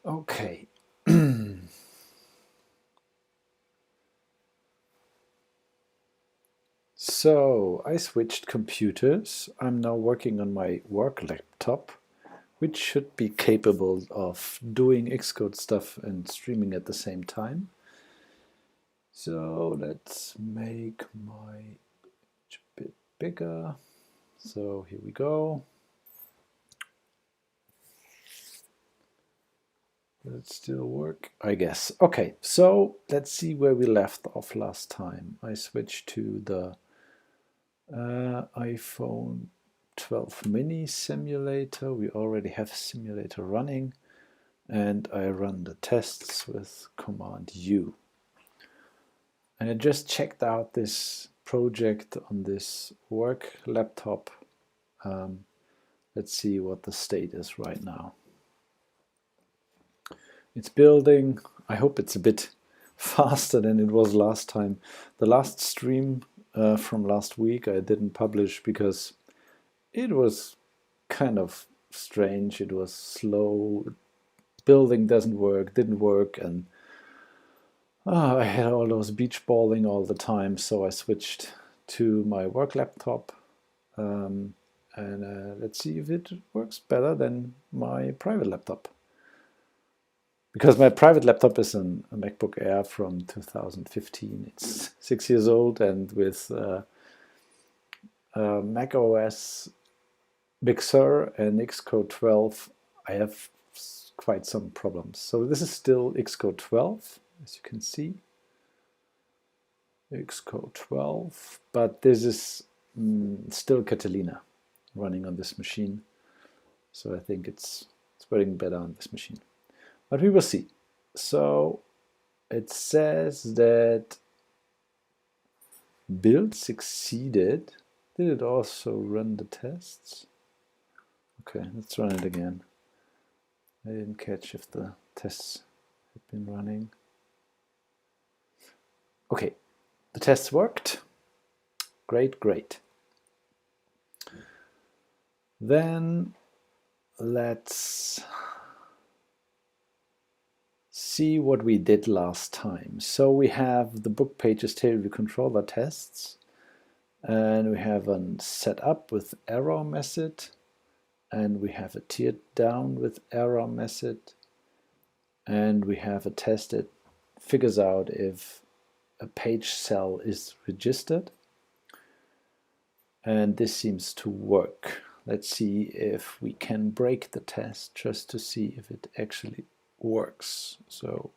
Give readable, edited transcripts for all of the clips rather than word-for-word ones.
Okay. So I switched computers. I'm now working on my work laptop, which should be capable of doing Xcode stuff and streaming at the same time. So let's make my a bit bigger. So here we go. Does it still work? I guess. Okay, so let's see where we left off last time. I switched to the iPhone 12 mini simulator. We already have simulator running, and I run the tests with Command U. And I just checked out this project on this work laptop. Let's see what the state is right now. It's building. I hope it's a bit faster than it was last time. The last stream from last week I didn't publish because it was kind of strange. It was slow. Building didn't work, and I had all those beach balling all the time, so I switched to my work laptop. And let's see if it works better than my private laptop. Because my private laptop is a MacBook Air from 2015. It's 6 years old, and with Mac OS Big Sur and Xcode 12, I have quite some problems. So this is still Xcode 12, as you can see. Xcode 12, but this is still Catalina running on this machine. So I think it's working better on this machine. But we will see. So it says that build succeeded. Did it also run the tests? Okay, let's run it again. I didn't catch if the tests had been running. Okay, the tests worked. Great, great. Then let's see what we did last time. So we have the book pages table view controller tests, and we have a setup with error method, and we have a tiered down with error method, and we have a test that figures out if a page cell is registered, and this seems to work. Let's see if we can break the test just to see if it actually works. So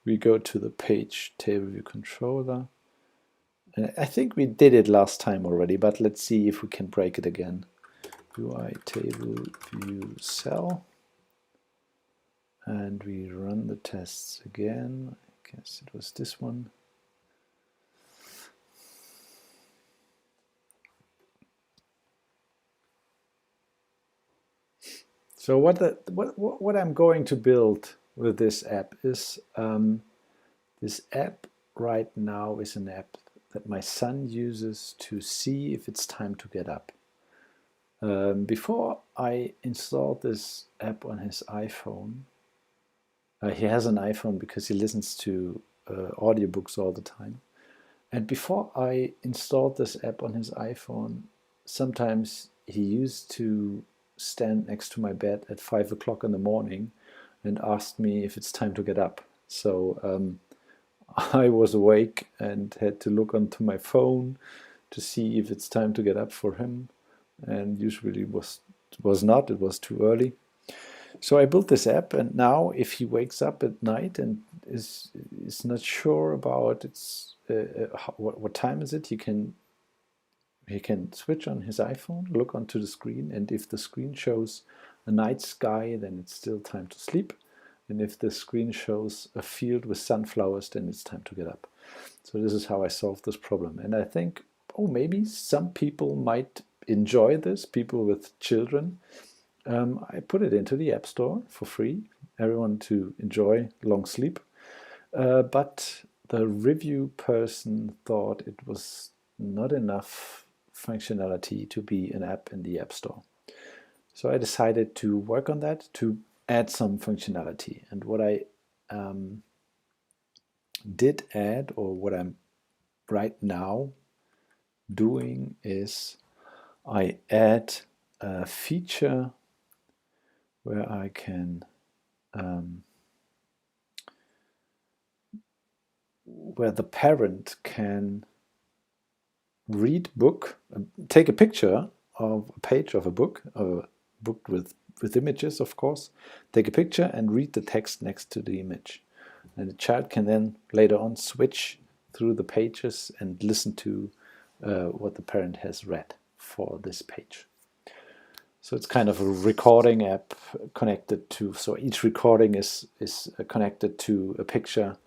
we go to the page table view controller. And I think we did it last time already, but let's see if we can break it again. UI table view cell, and we run the tests again. I guess it was this one. So what I'm going to build with this app is this app right now is an app that my son uses to see if it's time to get up. Before I installed this app on his iPhone, he has an iPhone because he listens to audiobooks all the time. And before I installed this app on his iPhone, sometimes he used to stand next to my bed at 5 o'clock in the morning and asked me if it's time to get up. So I was awake and had to look onto my phone to see if it's time to get up for him. And usually it was not, it was too early. So I built this app, and now if he wakes up at night and is not sure about what time is it, he can switch on his iPhone, look onto the screen, and if the screen shows a night sky, then it's still time to sleep. And if the screen shows a field with sunflowers, then it's time to get up. So this is how I solved this problem. And I think, maybe some people might enjoy this, people with children. I put it into the App Store for free, everyone to enjoy long sleep. But the review person thought it was not enough functionality to be an app in the App Store. So I decided to work on that, to add some functionality. And what I did add, or what I'm right now doing, is I add a feature where I can where the parent can read book, take a picture of a page of a book with images, of course, take a picture and read the text next to the image. And the child can then later on switch through the pages and listen to what the parent has read for this page. So it's kind of a recording app connected to, so each recording is connected to a picture,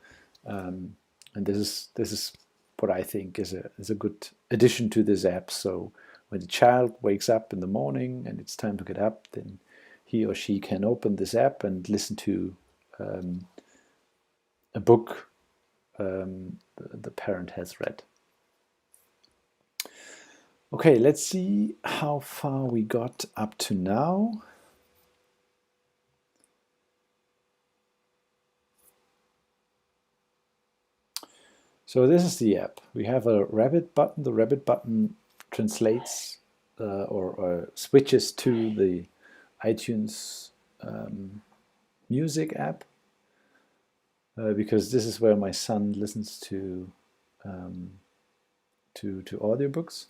and this is what I think is a good addition to this app. So when the child wakes up in the morning and it's time to get up, then he or she can open this app and listen to a book the parent has read. Okay, let's see how far we got up to now. So this is the app. We have a rabbit button. The rabbit button translates or switches to the iTunes music app, because this is where my son listens to audiobooks.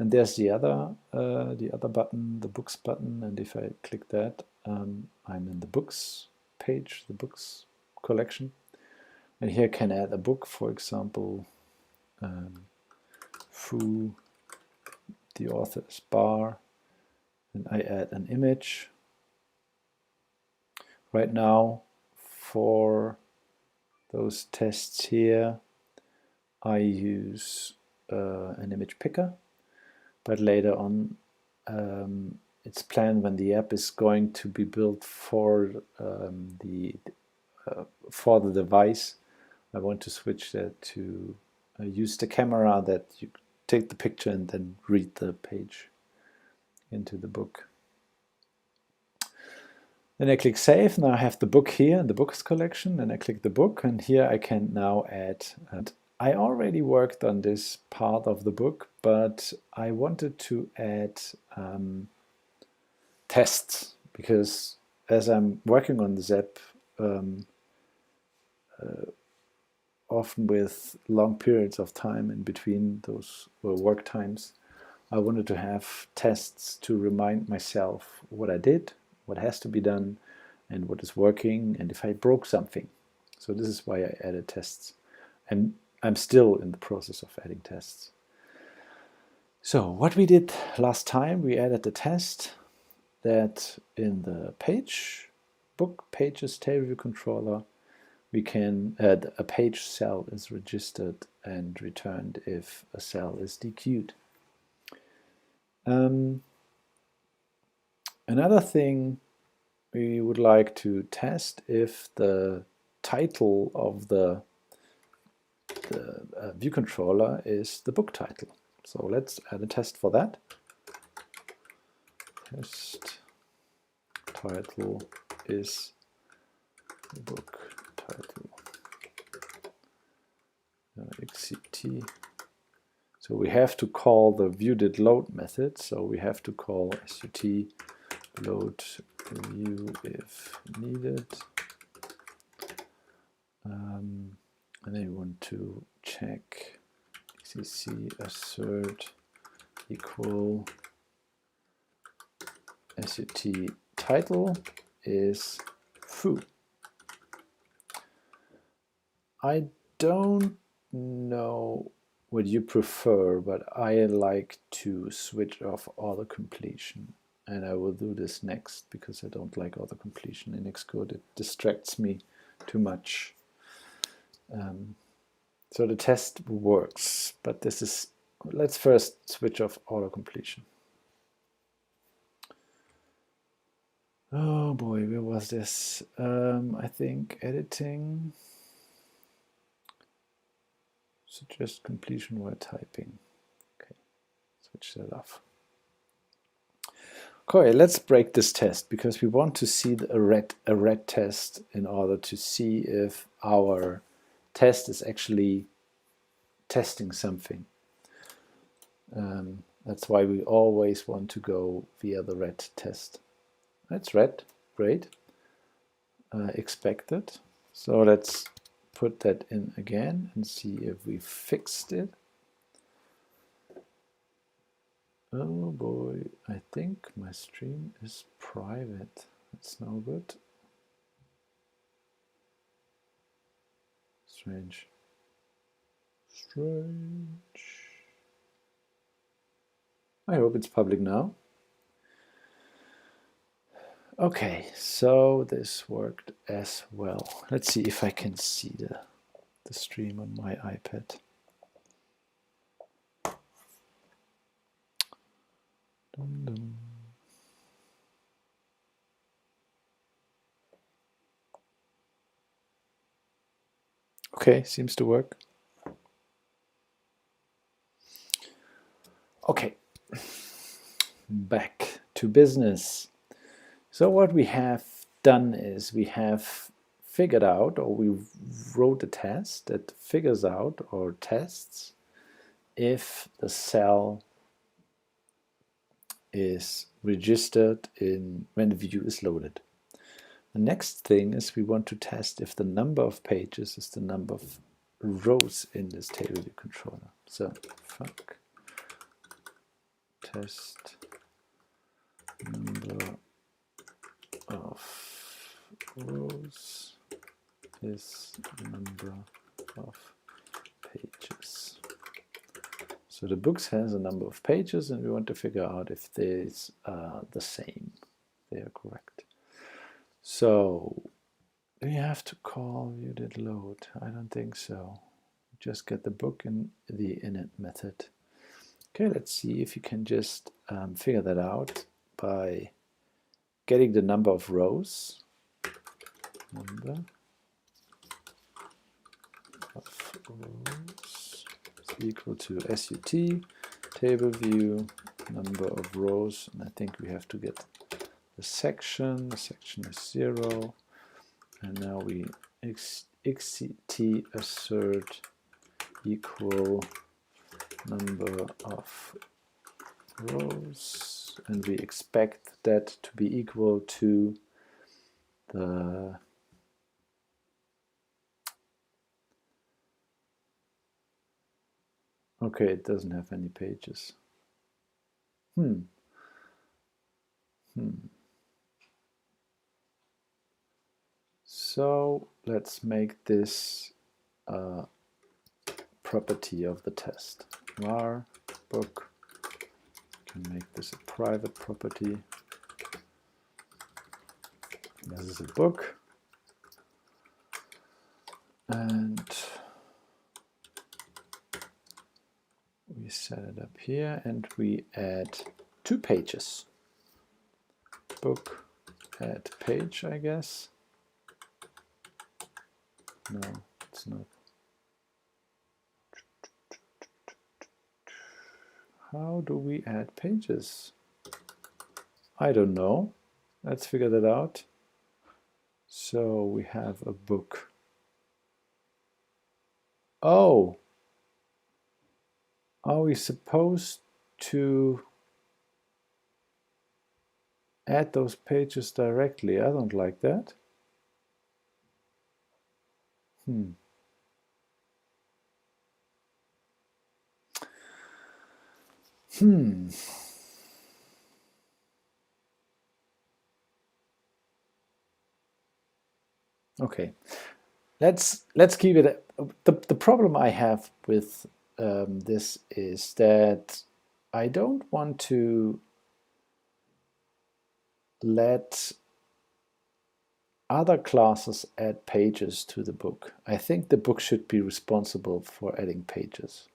And there's the other button, the books button, and if I click that, I'm in the books page, the books collection. And here I can add a book, for example, Fu, the author's bar, and I add an image. Right now, for those tests here, I use an image picker, but later on, it's planned when the app is going to be built for the device. I want to switch that to use the camera that you take the picture and then read the page into the book. Then I click Save. Now I have the book here in the books collection, and I click the book, and here I can now add. And I already worked on this part of the book, but I wanted to add tests, because as I'm working on this app, often with long periods of time in between those work times, I wanted to have tests to remind myself what I did, what has to be done, and what is working, and if I broke something. So this is why I added tests. And I'm still in the process of adding tests. So what we did last time, we added the test that in the book pages table view controller, we can add a page cell is registered and returned if a cell is dequeued. Another thing we would like to test if the title of the view controller is the book title. So let's add a test for that. Test title is the book title. XCT. So we have to call the viewDidLoad method. So we have to call SUT load view if needed. And then we want to check XCC assert equal SUT title is foo. I don't know what you prefer, but I like to switch off autocompletion, and I will do this next because I don't like autocompletion in Xcode. It distracts me too much. So the test works, but this is, let's first switch off autocompletion. Oh boy, where was this? I think editing. Suggest completion while typing. Okay, switch that off. Okay, let's break this test because we want to see a red test in order to see if our test is actually testing something. That's why we always want to go via the red test. That's red, great, expected. So let's put that in again and see if we fixed it. Oh boy, I think my stream is private. That's no good. Strange. I hope it's public now. Okay, so this worked as well. Let's see if I can see the stream on my iPad. Dum, dum. Okay, seems to work. Okay, back to business. So what we have done is we have figured out, or we wrote a test that figures out or tests if the cell is registered when the view is loaded. The next thing is we want to test if the number of pages is the number of rows in this table view controller. So fuck test number of rows is number of pages. So the books has a number of pages and we want to figure out if these are the same, they are correct. So do you have to call view did load? I don't think so. Just get the book in the init method. Okay, let's see if you can just figure that out by getting the number of rows. Number of rows is equal to SUT, table view, number of rows, and I think we have to get the section. The section is 0, and now we XT assert equal number of rows, and we expect that to be equal to the okay, it doesn't have any pages. So let's make this a property of the test. Var book, can make this a private property. This is a book, and we set it up here, and we add 2 pages. Book add page, I guess. No, it's not. How do we add pages? I don't know. Let's figure that out. So we have a book. Oh, are we supposed to add those pages directly? I don't like that. Okay, let's keep it. The problem I have with this is that I don't want to let other classes add pages to the book. I think the book should be responsible for adding pages.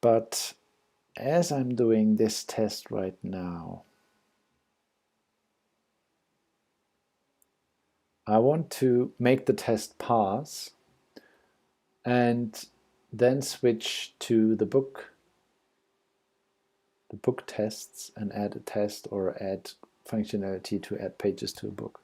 But as I'm doing this test right now, I want to make the test pass and then switch to the book the book tests and add a test or add functionality to add pages to a book.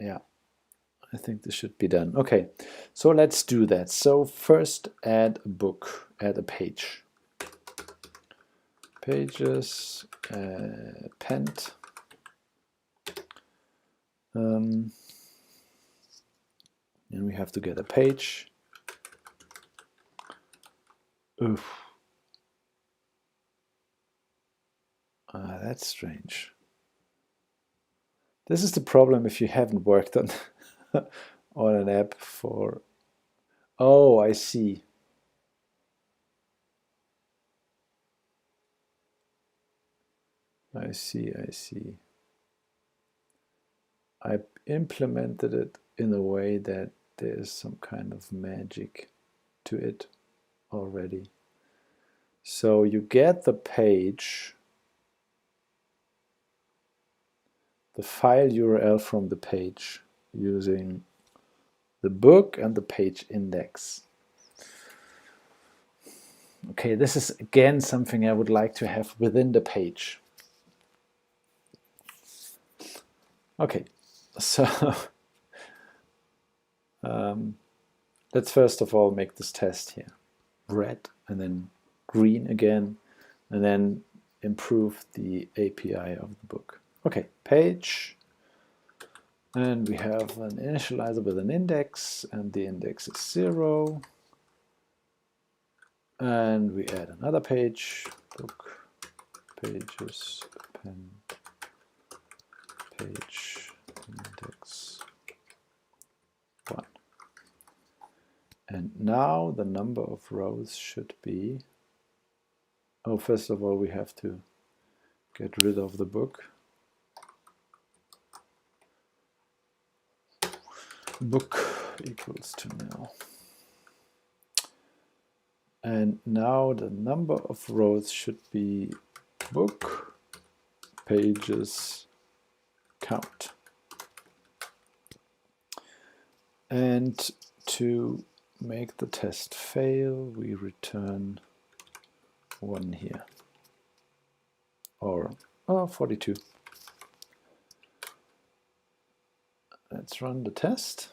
Yeah, I think this should be done. Okay, so let's do that. So first add a book, add a page. Pages, append. And we have to get a page. Oof. That's strange. This is the problem if you haven't worked on on an app for... Oh, I see. I see. I implemented it in a way that there's some kind of magic to it already. So you get the page, the file URL from the page using the book and the page index. Okay, this is again something I would like to have within the page. Okay, so let's first of all make this test here. Red and then green again, and then improve the API of the book. Okay, page, and we have an initializer with an index, and the index is 0. And we add another page, book, pages, append, page, index 1. And now the number of rows should be... Oh, first of all, we have to get rid of the book. Book equals to nil. And now the number of rows should be book pages count. And to make the test fail, we return 1 here, or 42. Let's run the test.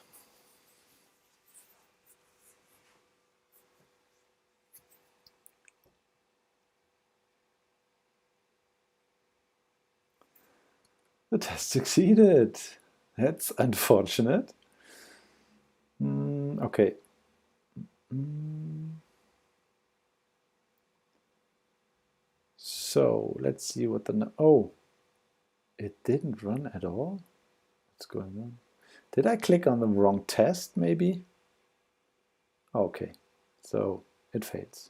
The test succeeded. That's unfortunate. Okay. So let's see what the... Oh, it didn't run at all? What's going on? Did I click on the wrong test, maybe? Okay, so it fails.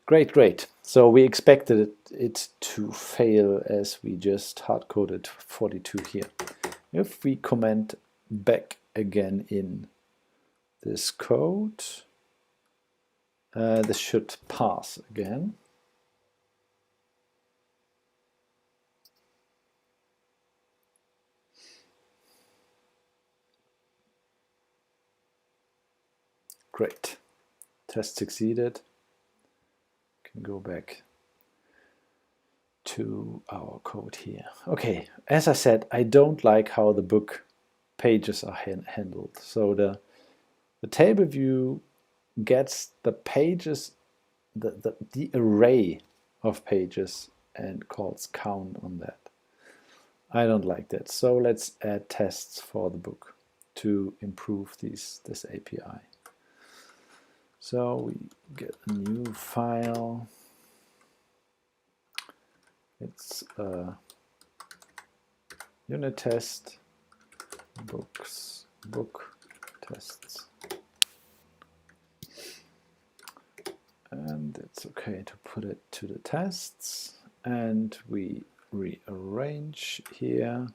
Great. So we expected it to fail as we just hard-coded 42 here. If we comment back again in this code, this should pass again. Great. Test succeeded. Can go back to our code here. Okay, as I said, I don't like how the book pages are handled. So the table view gets the pages, the array of pages, and calls count on that. I don't like that. So let's add tests for the book to improve this API. So we get a new file. It's a unit test, books, book tests. And it's okay to put it to the tests. And we rearrange here.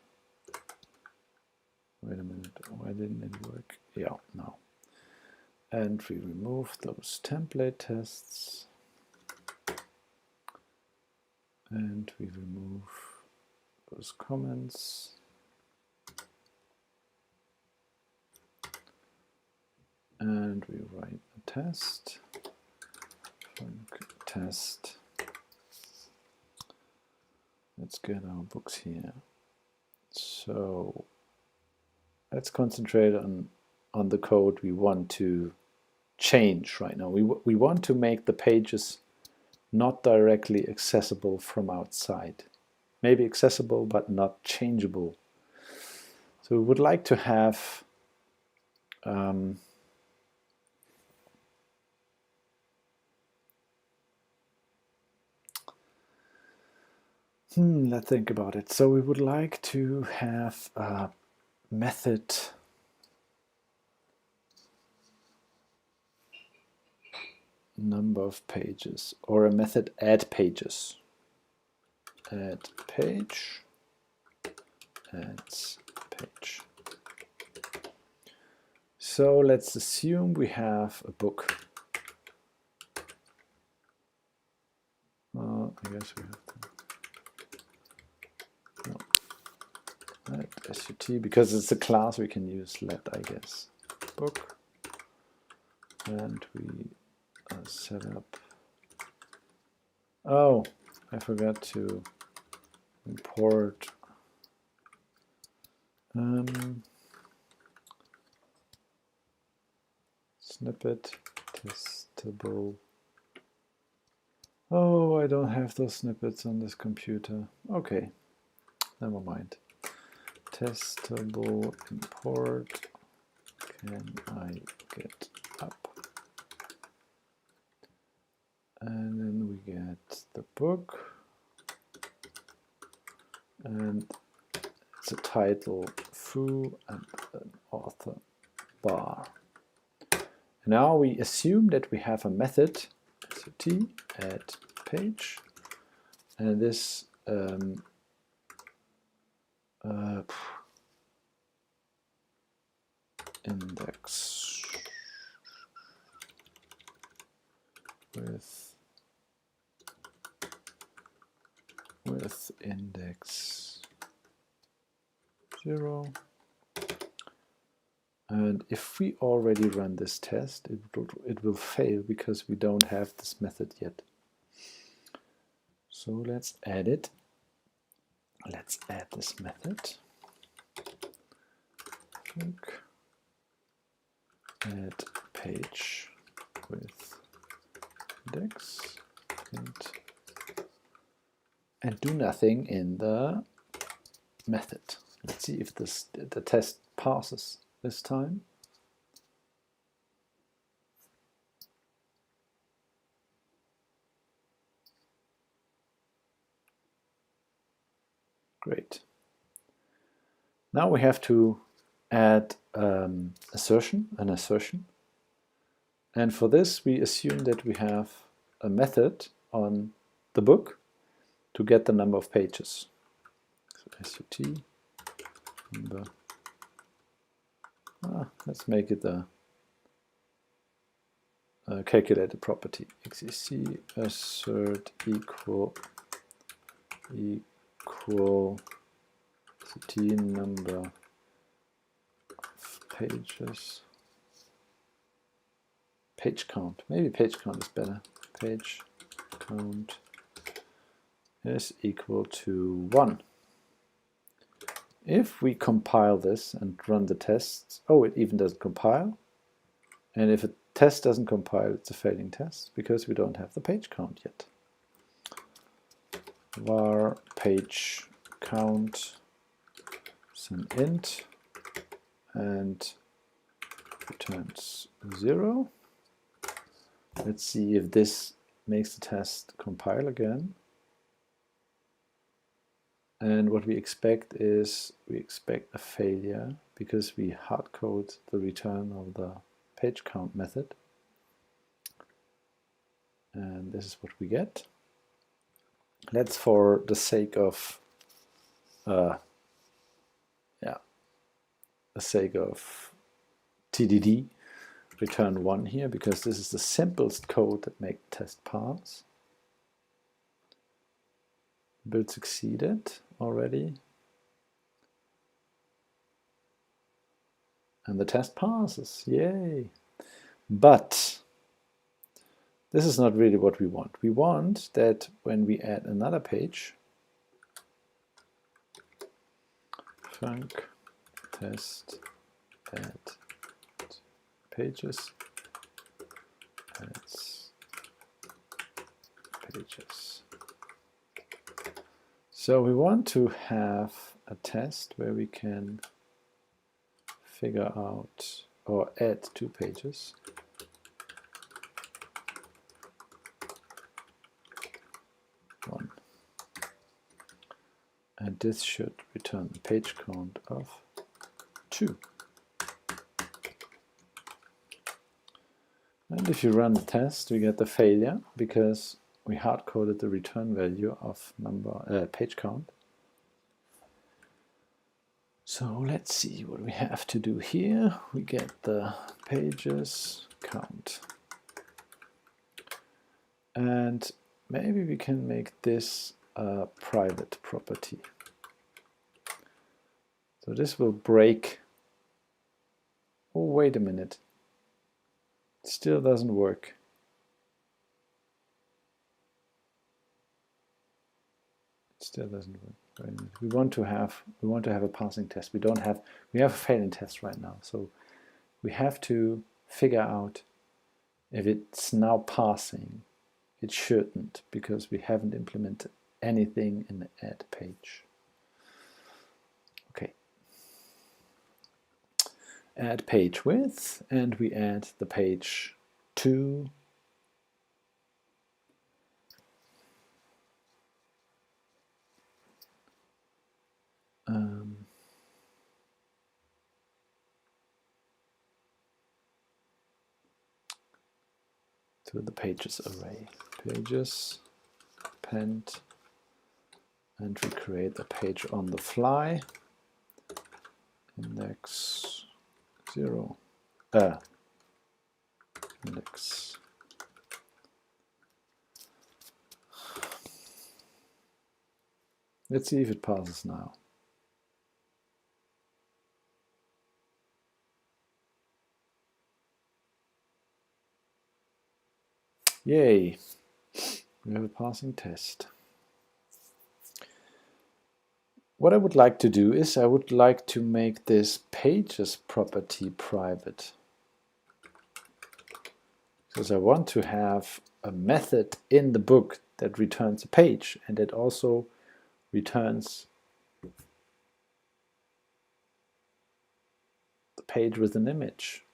Wait a minute, why didn't it work? Yeah, no. And we remove those template tests. And we remove those comments. and we write a test, test. Let's get our books here. So let's concentrate on the code we want to change right now. We want to make the pages not directly accessible from outside. Maybe accessible but not changeable. So we would like to have let's think about it. So we would like to have a method number of pages, or a method add pages. Add page, adds page. So let's assume we have a book. I guess we have to. No. Let sut, because it's a class we can use let, I guess. Book. And we set up. Oh, I forgot to import snippet testable. Oh, I don't have those snippets on this computer. Okay, never mind. Testable import CanIGetUp. And then we get the book. And it's a title foo and an author bar. Now we assume that we have a method sut add page, and this index with index 0. And if we already run this test, it will fail because we don't have this method yet. So let's add it. Let's add this method. Add page with index and do nothing in the method. Let's see if the test passes this time. Great. Now we have to add an assertion. And for this, we assume that we have a method on the book to get the number of pages. So sut number. Let's make it a calculated property. Xec assert equal sut number of pages. Page count. Maybe page count is better. Page count is equal to 1. If we compile this and run the tests, oh, it even doesn't compile. And if a test doesn't compile, it's a failing test because we don't have the page count yet. Var page count is an int and returns 0. Let's see if this makes the test compile again. And what we expect is a failure because we hardcode the return of the page count method. And this is what we get. Let's, for the sake of TDD, return 1 here because this is the simplest code that makes the test pass. Build succeeded already. And the test passes, yay! But this is not really what we want. We want that when we add another page, func test add pages adds pages. So we want to have a test where we can figure out or add 2 pages. One. And this should return the page count of 2. And if you run the test, we get the failure because we hard-coded the return value of page count. So let's see what we have to do here. We get the pages count. And maybe we can make this a private property. So this will break. Oh, wait a minute. It still doesn't work. It still doesn't work. Wait a minute. We want to have a passing test. We have a failing test right now. So we have to figure out if it's now passing. It shouldn't, because we haven't implemented anything in the add page. Okay. Add page width, and we add the page 2. To the pages array. Pages, append, and we create a page on the fly. Index 0. Index. Let's see if it passes now. Yay! We have a passing test. What I would like to do is I would like to make this pages property private. Because I want to have a method in the book that returns a page and that also returns the page with an image.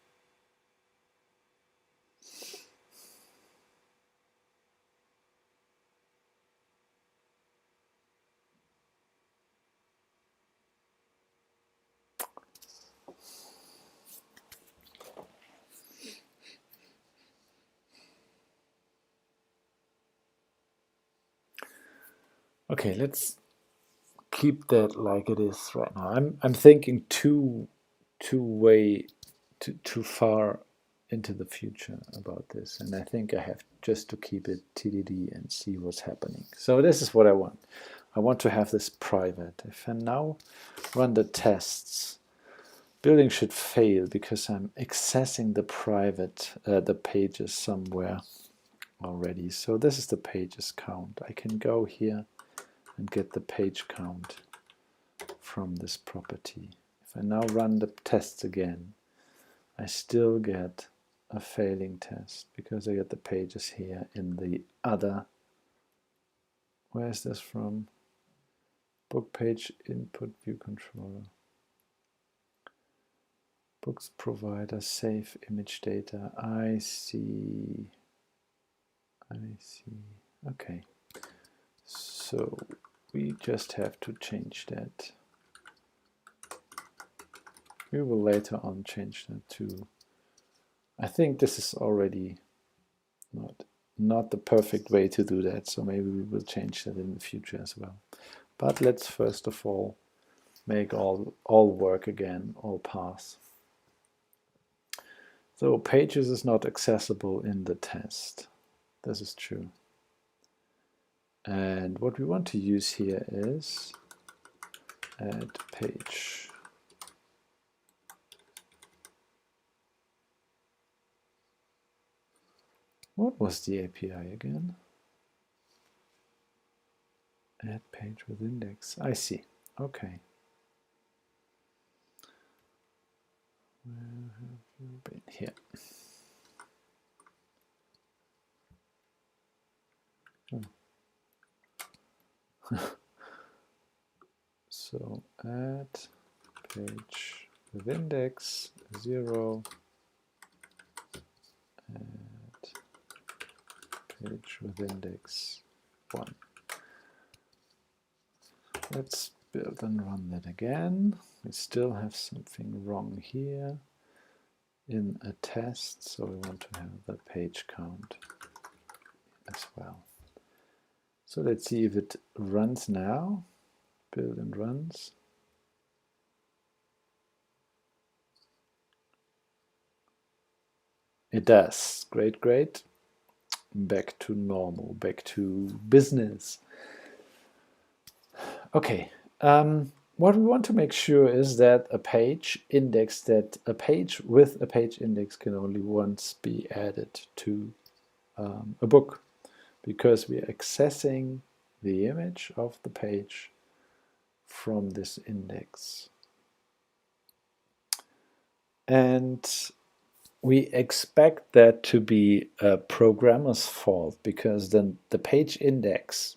Okay, let's keep that like it is right now. I'm thinking too far into the future about this, and I think I have just to keep it TDD and see what's happening. So this is what I want. I want to have this private. If I now run the tests, building should fail because I'm accessing the private, the pages somewhere already. So this is the pages count. I can go here and get the page count from this property. If I now run the tests again, I still get a failing test because I get the pages here in the other. Where is this from? Book page input view controller. Books provider save image data. I see. Okay. So we just have to change that. We will later on change that to. I think this is already not the perfect way to do that, so maybe we will change that in the future as well. But let's first of all make all work again, all pass. So pages is not accessible in the test. This is true. And what we want to use here is add page. What was the API again? Add page with index. I see. Okay. Where have you been? Here. So add page with index 0, add page with index 1. Let's build and run that again. We still have something wrong here in a test, so we want to have the page count as well. So let's see if it runs now. Build and runs. It does. Great, great. Back to normal, back to business. Okay. What we want to make sure is that a page with a page index can only once be added to a book, because we are accessing the image of the page from this index. And we expect that to be a programmer's fault, because then the page index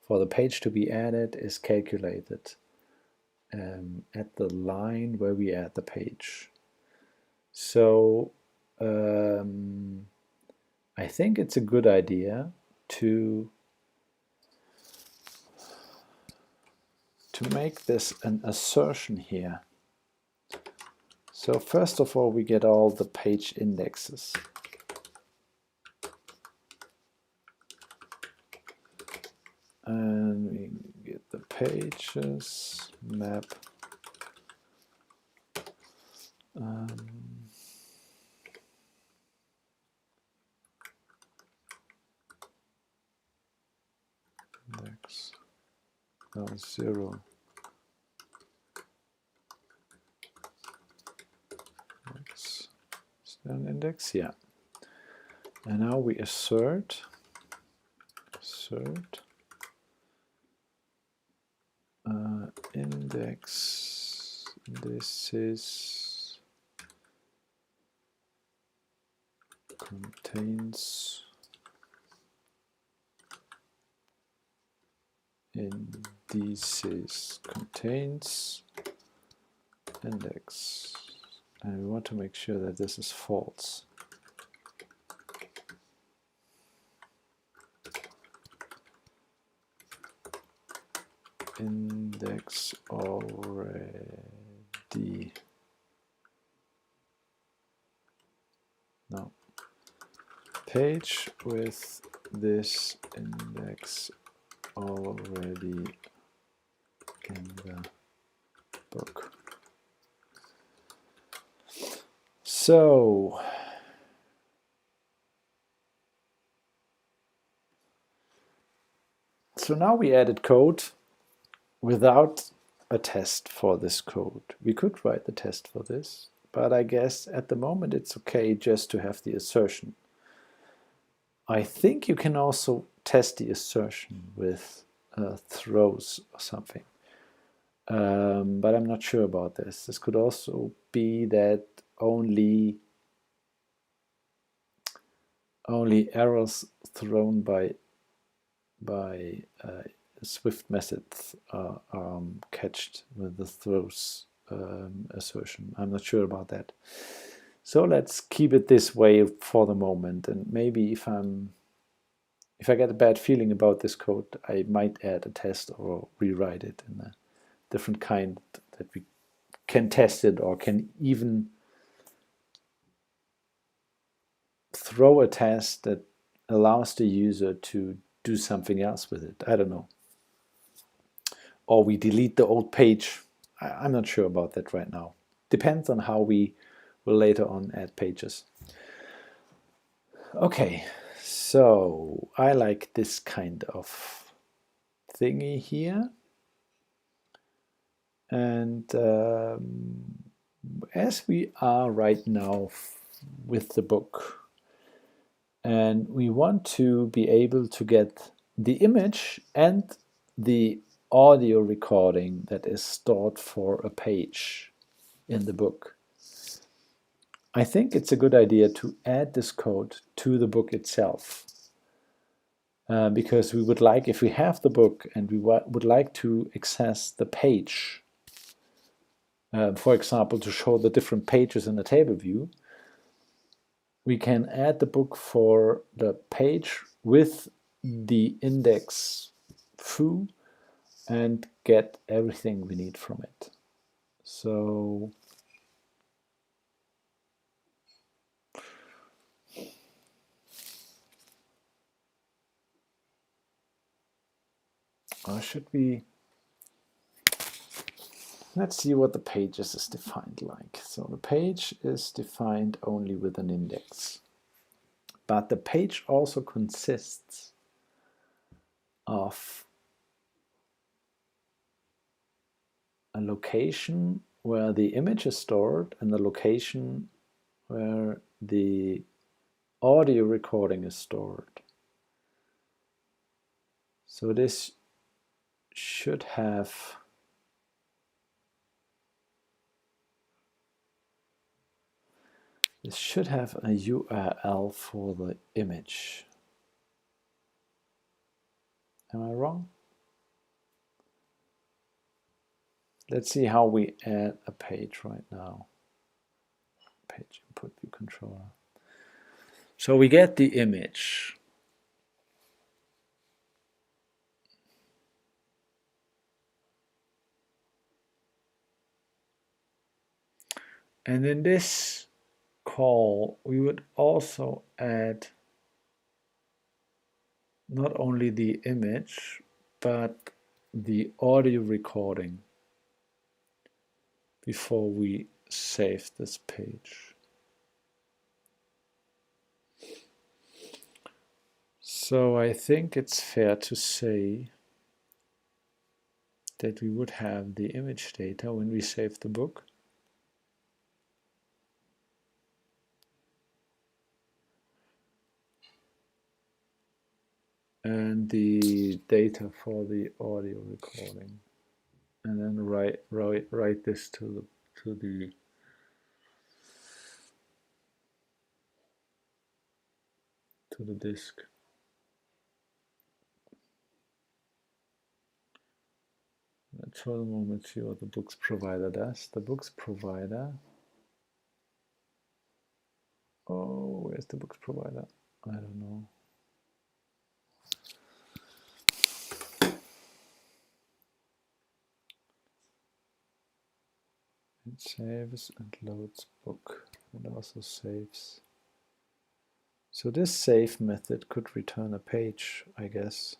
for the page to be added is calculated at the line where we add the page. So I think it's a good idea to make this an assertion here. So first of all, we get all the page indexes. And we get the pages, map, index, no, 0. Is there an index? Yeah. And now we assert index, this is contains indices, contains index, and we want to make sure that this is false. Index already, no, page with this index already in the book. So now we added code without a test for this code. We could write the test for this, but I guess at the moment it's okay just to have the assertion. I think you can also test the assertion with throws or something, but I'm not sure about this. This could also be that only errors thrown by Swift methods are catched with the throws assertion. I'm not sure about that. So let's keep it this way for the moment, and maybe if I get a bad feeling about this code, I might add a test or rewrite it in a different kind that we can test it, or can even throw a test that allows the user to do something else with it. I don't know. Or we delete the old page. I'm not sure about that right now. Depends on how we will later on add pages. Okay, so I like this kind of thingy here. And as we are right now with the book, and we want to be able to get the image and the audio recording that is stored for a page in the book. I think it's a good idea to add this code to the book itself, because we would like, if we have the book and we would like to access the page, for example, to show the different pages in the table view, we can add the book for the page with the index foo and get everything we need from it. So should we, let's see what the pages is defined like. So the page is defined only with an index, but the page also consists of a location where the image is stored and the location where the audio recording is stored. So this should have a URL for the image. Am I wrong? Let's see how we add a page right now. Page input view controller. So we get the image. And in this call, we would also add not only the image, but the audio recording before we save this page. So I think it's fair to say that we would have the image data when we save the book. And the data for the audio recording. And then write this to the disk. Let's for the moment see what the books provider does. The books provider. Oh, where's the books provider? I don't know. It saves and loads book. It also saves. So this save method could return a page, I guess.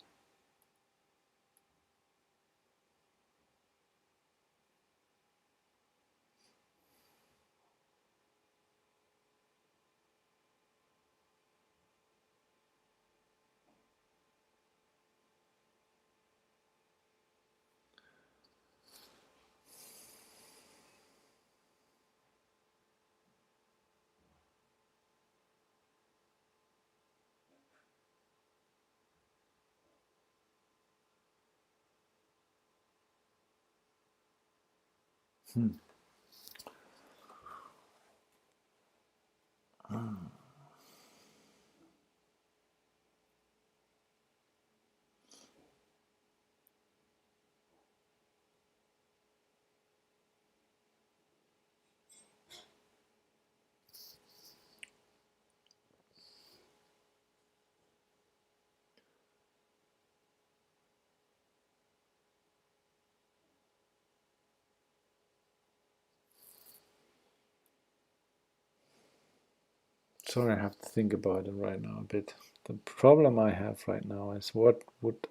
Sorry, I have to think about it right now a bit. The problem I have right now is what would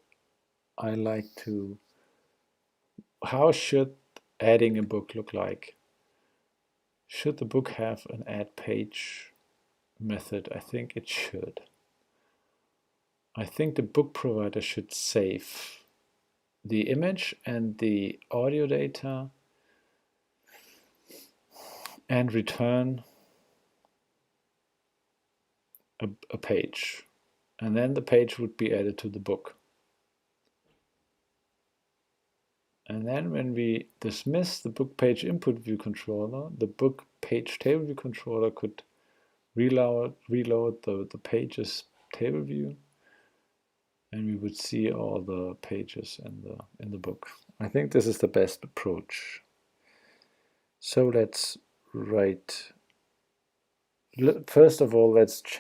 I like to, how should adding a book look like? Should the book have an add page method? I think it should. I think the book provider should save the image and the audio data and return a page, and then the page would be added to the book. And then when we dismiss the book page input view controller, the book page table view controller could reload the pages table view, and we would see all the pages in the book. I think this is the best approach. So let's write. First of all, let's